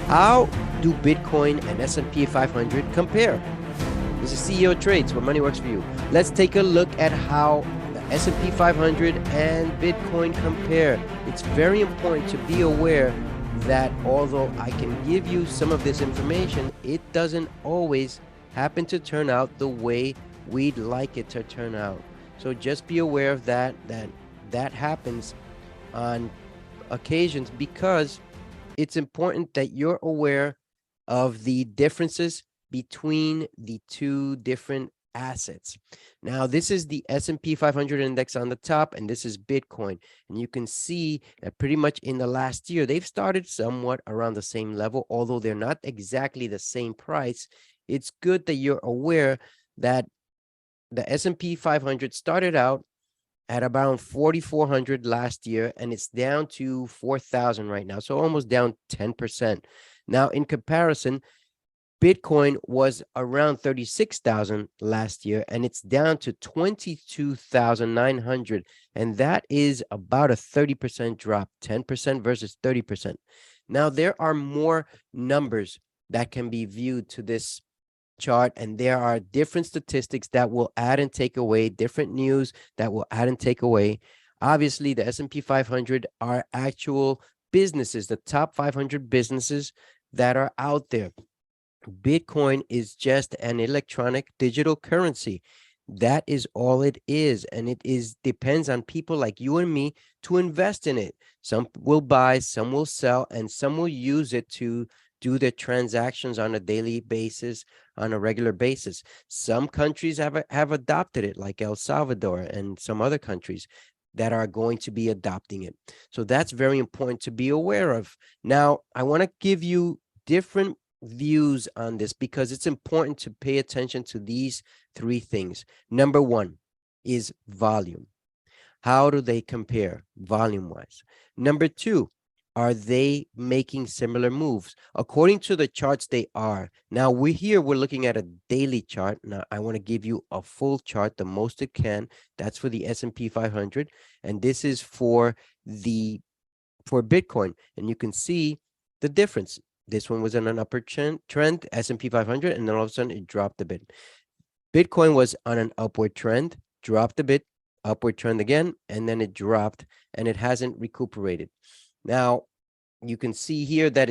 How do Bitcoin and S&P 500 compare? This is CEO Trades, where money works for you. Let's take a look at how the S&P 500 and Bitcoin compare. It's very important to be aware that although I can give you some of this information, it doesn't always happen to turn out the way we'd like it to turn out. So just be aware of that happens on occasions, because it's important that you're aware of the differences between the two different assets. Now, this is the S&P 500 index on the top, and this is Bitcoin. And you can see that pretty much in the last year, they've started somewhat around the same level, although they're not exactly the same price. It's good that you're aware that the S&P 500 started out at around 4,400 last year, and it's down to 4,000 right now, so almost down 10%. Now, in comparison, Bitcoin was around 36,000 last year, and it's down to 22,900, and that is about a 30% drop, 10% versus 30%. Now, there are more numbers that can be viewed to this chart, and there are different statistics that will add and take away, different news that will add and take away. Obviously, the S&P 500 are actual businesses, the top 500 businesses that are out there. Bitcoin is just an electronic digital currency. That is all it is, and it depends on people like you and me to invest in it. Some will buy, some will sell, and some will use it to do their transactions on a daily basis, on a regular basis. Some countries have adopted it, like El Salvador and some other countries that are going to be adopting it. So that's very important to be aware of. Now, I want to give you different views on this because it's important to pay attention to these three things. Number one is volume. How do they compare volume-wise? Number two, are they making similar moves? According to the charts, they are. Now, we're looking at a daily chart. Now, I want to give you a full chart, the most it can. That's for the S&P 500. And this is for Bitcoin. And you can see the difference. This one was on an upward trend, S&P 500, and then all of a sudden it dropped a bit. Bitcoin was on an upward trend, dropped a bit, upward trend again, and then it dropped, and it hasn't recuperated. Now, you can see here that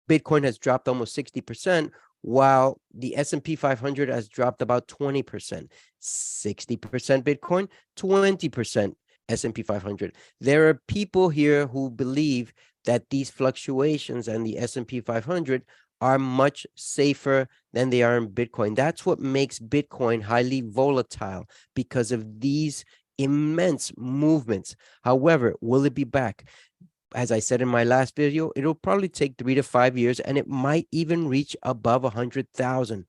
Bitcoin has dropped almost 60%, while the S&P 500 has dropped about 20%. 60% Bitcoin, 20% S&P 500. There are people here who believe that these fluctuations and the S&P 500 are much safer than they are in Bitcoin. That's what makes Bitcoin highly volatile, because of these immense movements. However, will it be back? As I said in my last video, it'll probably take 3 to 5 years, and it might even reach above 100,000,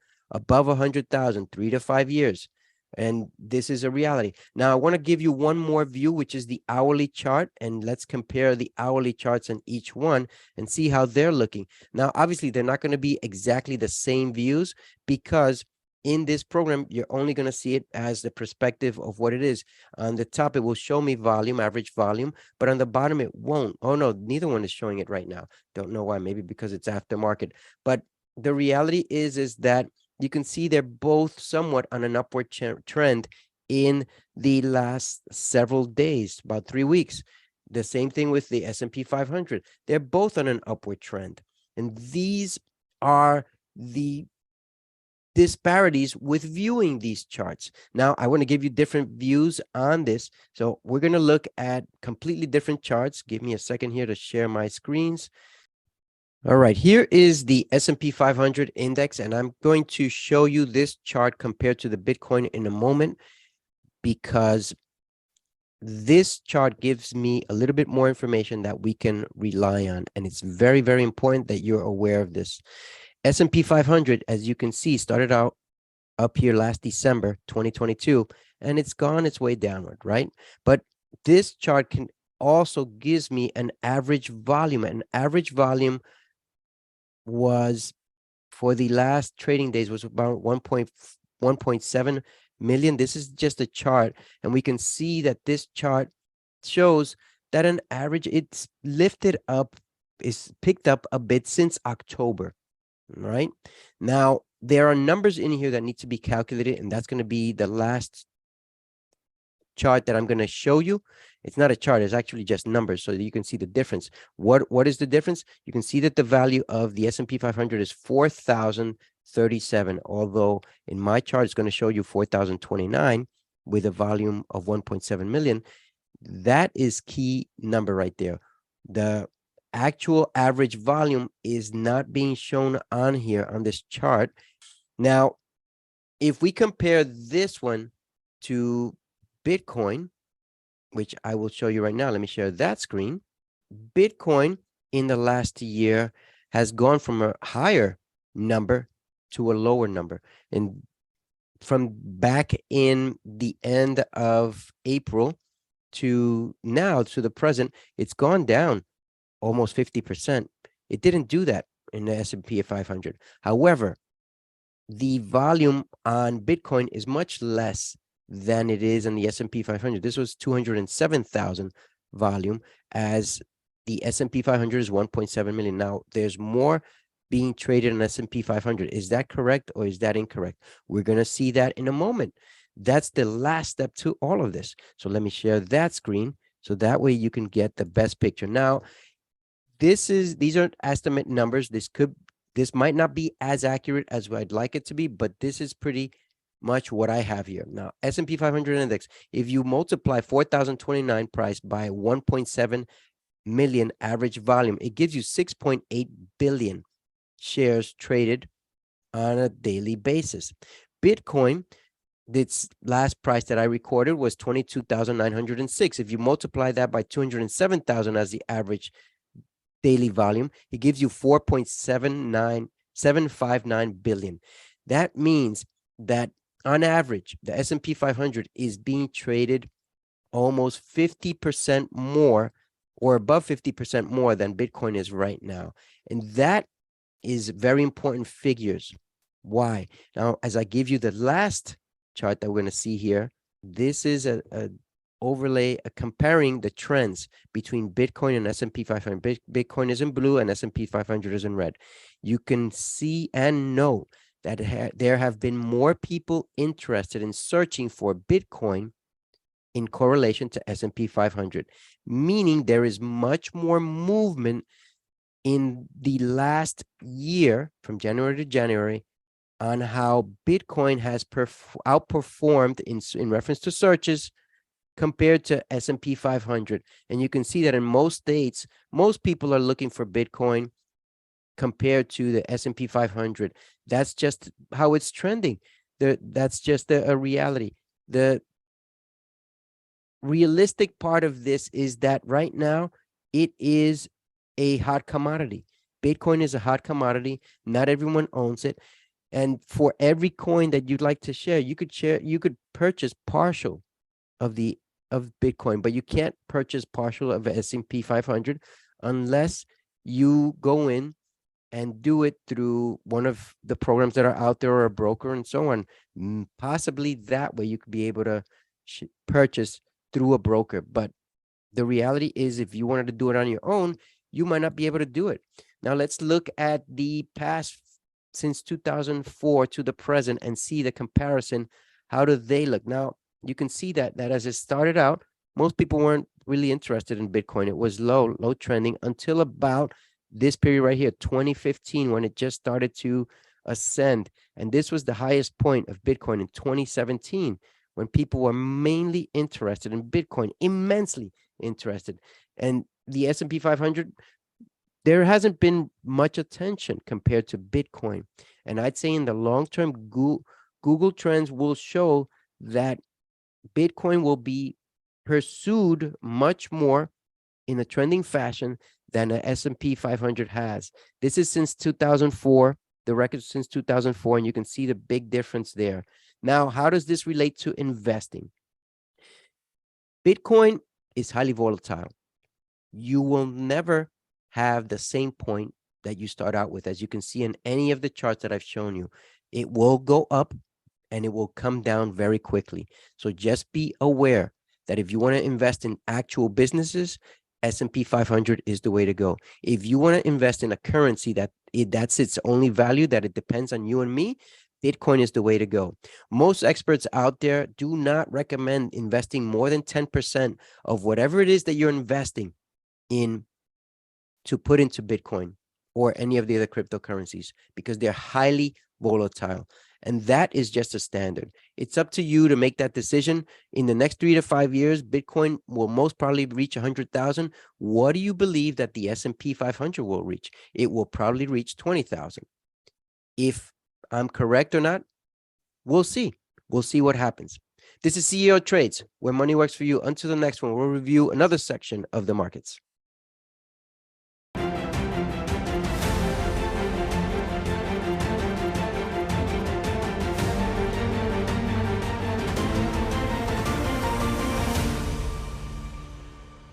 3 to 5 years. And this is a reality. Now, I want to give you one more view, which is the hourly chart, and let's compare the hourly charts in each one and see how they're looking. Now, obviously, they're not going to be exactly the same views, because in this program, you're only going to see it as the perspective of what it is. On the top, it will show me volume, average volume, but on the bottom, it won't. Oh, no, neither one is showing it right now. Don't know why, maybe because it's aftermarket. But the reality is that you can see they're both somewhat on an upward trend in the last several days, about 3 weeks. The same thing with the S&P 500. They're both on an upward trend. And these are the disparities with viewing these charts. Now, I want to give you different views on this. So we're going to look at completely different charts. Give me a second here to share my screens. All right, here is the S&P 500 index, and I'm going to show you this chart compared to the Bitcoin in a moment, because this chart gives me a little bit more information that we can rely on, and it's very, very important that you're aware of this. S&P 500, as you can see, started out up here last December 2022, and it's gone its way downward, right? But this chart can also gives me an average volume. An average volume was, for the last trading days, was about 1.7 million. This is just a chart, and we can see that this chart shows that an average, it's lifted up is picked up a bit since October. Right now, there are numbers in here that need to be calculated, and that's going to be the last chart that I'm going to show you. It's not a chart, it's actually just numbers so that you can see the difference. What is the difference? You can see that the value of the S&P 500 is 4,037, although in my chart it's going to show you 4,029 with a volume of 1.7 million. That is key number right there. The actual average volume is not being shown on here on this chart. Now, if we compare this one to Bitcoin, which I will show you right now, let me share that screen. Bitcoin in the last year has gone from a higher number to a lower number. And from back in the end of April to now, to the present, it's gone down almost 50%. It didn't do that in the S&P 500. However, the volume on Bitcoin is much less than it is in the S&P 500. This was 207,000 volume, as the S&P 500 is 1.7 million. Now, there's more being traded in S&P 500. Is that correct or is that incorrect? We're going to see that in a moment. That's the last step to all of this. So let me share that screen so that way you can get the best picture. Now, these are estimate numbers. This might not be as accurate as I'd like it to be, but this is pretty much what I have here. Now, S&P 500 index, if you multiply 4,029 price by 1.7 million average volume, it gives you 6.8 billion shares traded on a daily basis. Bitcoin, its last price that I recorded was 22,906. If you multiply that by 207,000 as the average daily volume, it gives you 4.759 billion. That means that on average, the S&P 500 is being traded almost 50% more or above 50% more than Bitcoin is right now. And that is very important figures. Why? Now, as I give you the last chart that we're going to see here, this is a overlay comparing the trends between Bitcoin and S&P 500. Bitcoin is in blue and S&P 500 is in red. You can see and know that there have been more people interested in searching for Bitcoin in correlation to S&P 500, meaning there is much more movement in the last year from January to January on how Bitcoin has outperformed in reference to searches compared to S&P 500. And you can see that in most states, most people are looking for Bitcoin compared to the S&P 500. That's just how it's trending. That's just a reality. The realistic part of this is that right now it is a hot commodity. Bitcoin is a hot commodity. Not everyone owns it. And for every coin that you'd like to share, you could purchase partial of Bitcoin, but you can't purchase partial of S&P 500 unless you go in and do it through one of the programs that are out there or a broker and so on. Possibly that way you could be able to purchase through a broker. But the reality is, if you wanted to do it on your own, you might not be able to do it. Now, let's look at the past since 2004 to the present and see the comparison. How do they look? Now, you can see that as it started out, most people weren't really interested in Bitcoin. It was low trending until about this period right here, 2015, when it just started to ascend. And this was the highest point of Bitcoin in 2017, when people were mainly interested in Bitcoin, immensely interested. And the S&P 500, there hasn't been much attention compared to Bitcoin. And I'd say in the long term, Google Trends will show that Bitcoin will be pursued much more in a trending fashion than the S&P 500 has. This is since 2004, the record since 2004, and you can see the big difference there. Now, how does this relate to investing? Bitcoin is highly volatile. You will never have the same point that you start out with. As you can see in any of the charts that I've shown you, it will go up and it will come down very quickly. So just be aware that if you want to invest in actual businesses, S&P 500 is the way to go. If you want to invest in a currency that's its only value, that it depends on you and me, Bitcoin is the way to go. Most experts out there do not recommend investing more than 10% of whatever it is that you're investing in to put into Bitcoin or any of the other cryptocurrencies, because they're highly volatile. And that is just a standard. It's up to you to make that decision. In the next 3 to 5 years, Bitcoin will most probably reach 100,000. What do you believe that the S&P 500 will reach? It will probably reach 20,000. If I'm correct or not, we'll see. We'll see what happens. This is CEO Trades, where money works for you. Until the next one, we'll review another section of the markets.